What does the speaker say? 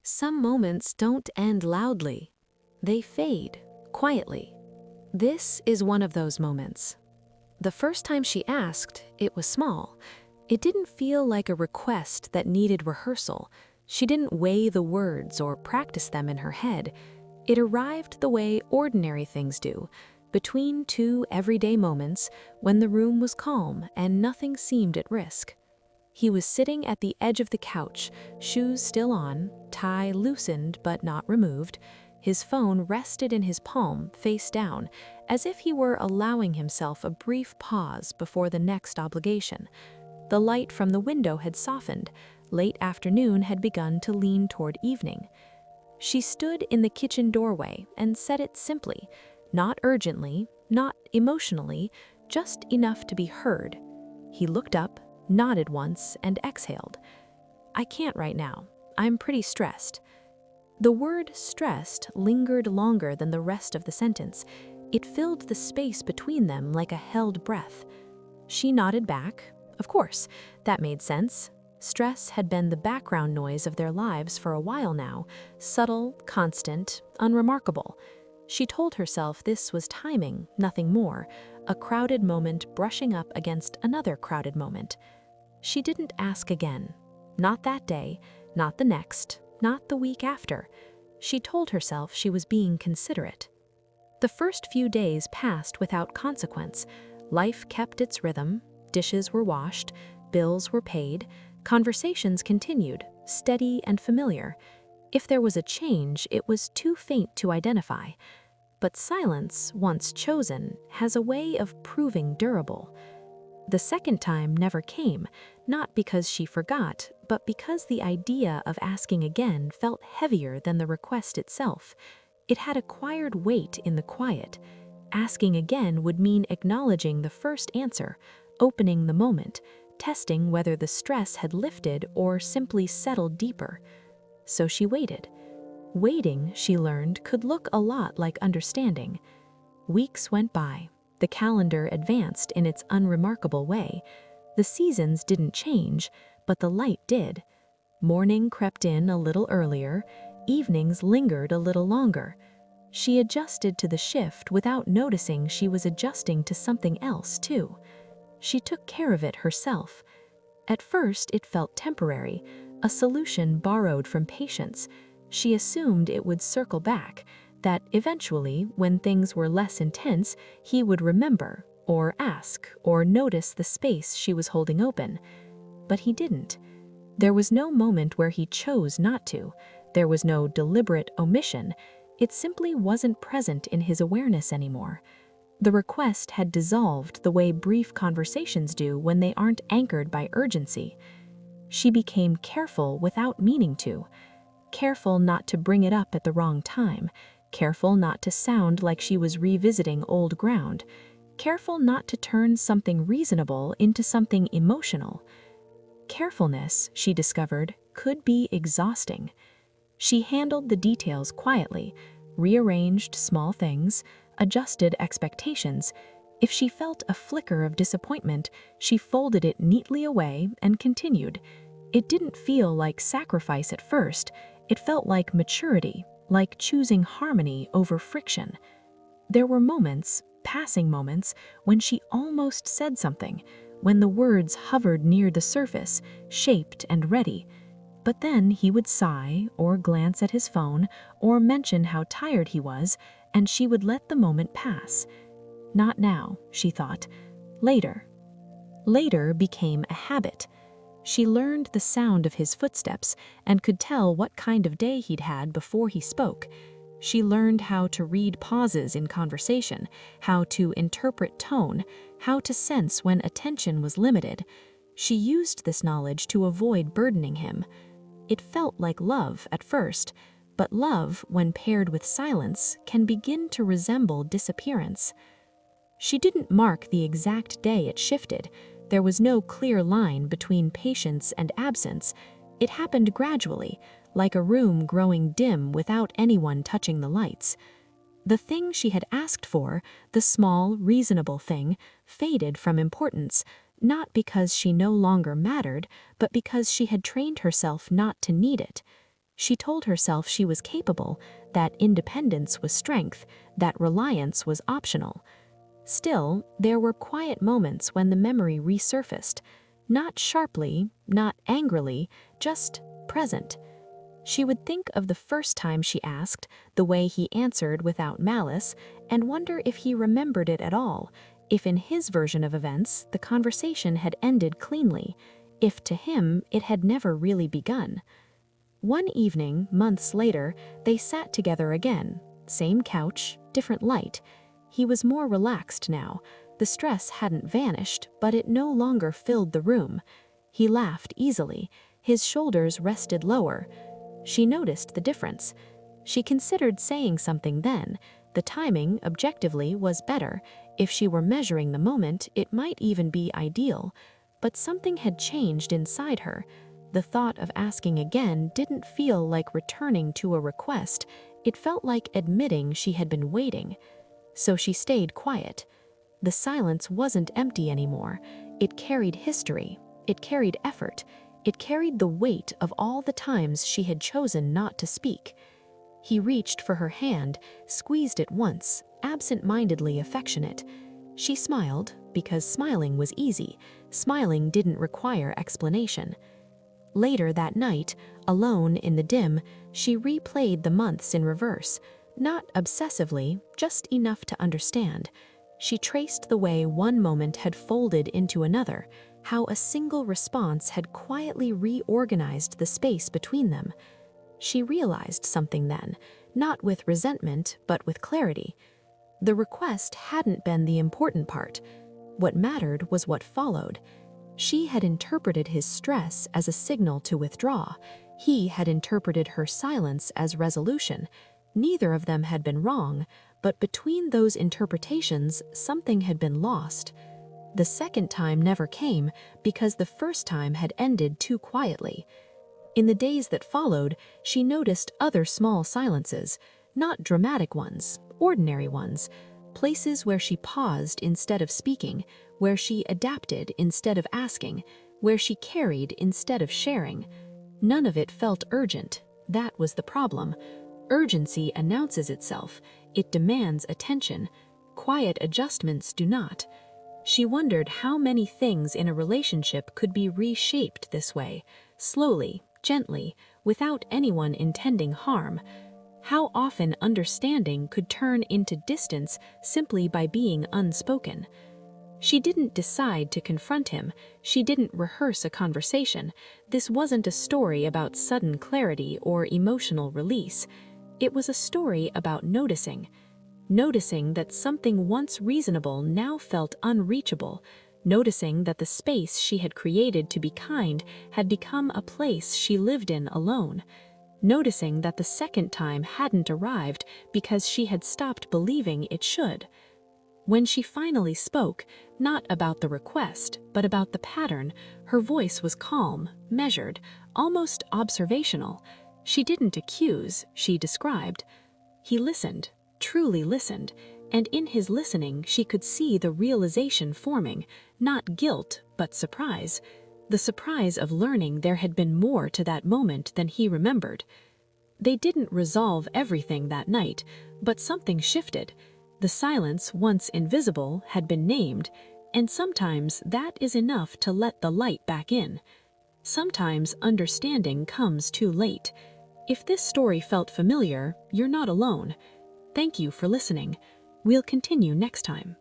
Some moments don't end loudly. They fade, quietly. This is one of those moments. The first time she asked, it was small. It didn't feel like a request that needed rehearsal. She didn't weigh the words or practice them in her head. It arrived the way ordinary things do, between two everyday moments when the room was calm and nothing seemed at risk. He was sitting at the edge of the couch, shoes still on, tie loosened but not removed. His phone rested in his palm, face down, as if he were allowing himself a brief pause before the next obligation. The light from the window had softened. Late afternoon had begun to lean toward evening. She stood in the kitchen doorway and said it simply, not urgently, not emotionally, just enough to be heard. He looked up, nodded once, and exhaled. "I can't right now. I'm pretty stressed." The word stressed lingered longer than the rest of the sentence. It filled the space between them like a held breath. She nodded back. Of course, that made sense. Stress had been the background noise of their lives for a while now, subtle, constant, unremarkable. She told herself this was timing, nothing more, a crowded moment brushing up against another crowded moment. She didn't ask again. Not that day, not the next, not the week after. She told herself she was being considerate. The first few days passed without consequence. Life kept its rhythm, dishes were washed, bills were paid, conversations continued, steady and familiar. If there was a change, it was too faint to identify. But silence, once chosen, has a way of proving durable. The second time never came, not because she forgot, but because the idea of asking again felt heavier than the request itself. It had acquired weight in the quiet. Asking again would mean acknowledging the first answer, opening the moment, testing whether the stress had lifted or simply settled deeper. So she waited. Waiting, she learned, could look a lot like understanding. Weeks went by. The calendar advanced in its unremarkable way. The seasons didn't change, but the light did. Morning crept in a little earlier, evenings lingered a little longer. She adjusted to the shift without noticing she was adjusting to something else, too. She took care of it herself. At first, it felt temporary, a solution borrowed from patience. She assumed it would circle back, that eventually, when things were less intense, he would remember, or ask, or notice the space she was holding open. But he didn't. There was no moment where he chose not to. There was no deliberate omission. It simply wasn't present in his awareness anymore. The request had dissolved the way brief conversations do when they aren't anchored by urgency. She became careful without meaning to. Careful not to bring it up at the wrong time. Careful not to sound like she was revisiting old ground. Careful not to turn something reasonable into something emotional. Carefulness, she discovered, could be exhausting. She handled the details quietly, rearranged small things, adjusted expectations. If she felt a flicker of disappointment, she folded it neatly away and continued. It didn't feel like sacrifice at first. It felt like maturity, like choosing harmony over friction. There were moments, passing moments, when she almost said something, when the words hovered near the surface, shaped and ready. But then he would sigh, or glance at his phone, or mention how tired he was, and she would let the moment pass. Not now, she thought. Later. Later became a habit. She learned the sound of his footsteps and could tell what kind of day he'd had before he spoke. She learned how to read pauses in conversation, how to interpret tone, how to sense when attention was limited. She used this knowledge to avoid burdening him. It felt like love at first, but love, when paired with silence, can begin to resemble disappearance. She didn't mark the exact day it shifted. There was no clear line between patience and absence. It happened gradually, like a room growing dim without anyone touching the lights. The thing she had asked for, the small, reasonable thing, faded from importance, not because she no longer mattered, but because she had trained herself not to need it. She told herself she was capable, that independence was strength, that reliance was optional. Still, there were quiet moments when the memory resurfaced, not sharply, not angrily, just present. She would think of the first time she asked, the way he answered without malice, and wonder if he remembered it at all, if in his version of events the conversation had ended cleanly, if to him it had never really begun. One evening, months later, they sat together again. Same couch, different light. He was more relaxed now. The stress hadn't vanished, but it no longer filled the room. He laughed easily. His shoulders rested lower. She noticed the difference. She considered saying something then. The timing, objectively, was better. If she were measuring the moment, it might even be ideal. But something had changed inside her. The thought of asking again didn't feel like returning to a request. It felt like admitting she had been waiting. So she stayed quiet. The silence wasn't empty anymore. It carried history. It carried effort. It carried the weight of all the times she had chosen not to speak. He reached for her hand, squeezed it once, absent-mindedly affectionate. She smiled, because smiling was easy. Smiling didn't require explanation. Later that night, alone in the dim, she replayed the months in reverse. Not obsessively, just enough to understand. She traced the way one moment had folded into another, how a single response had quietly reorganized the space between them. She realized something then, not with resentment, but with clarity. The request hadn't been the important part. What mattered was what followed. She had interpreted his stress as a signal to withdraw. He had interpreted her silence as resolution. Neither of them had been wrong, but between those interpretations, something had been lost. The second time never came because the first time had ended too quietly. In the days that followed, she noticed other small silences, not dramatic ones, ordinary ones, places where she paused instead of speaking, where she adapted instead of asking, where she carried instead of sharing. None of it felt urgent. That was the problem. Urgency announces itself. It demands attention. Quiet adjustments do not. She wondered how many things in a relationship could be reshaped this way, slowly, gently, without anyone intending harm. How often understanding could turn into distance simply by being unspoken. She didn't decide to confront him. She didn't rehearse a conversation. This wasn't a story about sudden clarity or emotional release. It was a story about noticing. Noticing that something once reasonable now felt unreachable. Noticing that the space she had created to be kind had become a place she lived in alone. Noticing that the second time hadn't arrived because she had stopped believing it should. When she finally spoke, not about the request, but about the pattern, her voice was calm, measured, almost observational. She didn't accuse, she described. He listened, truly listened, and in his listening she could see the realization forming, not guilt, but surprise. The surprise of learning there had been more to that moment than he remembered. They didn't resolve everything that night, but something shifted. The silence, once invisible, had been named, and sometimes that is enough to let the light back in. Sometimes understanding comes too late. If this story felt familiar, you're not alone. Thank you for listening. We'll continue next time.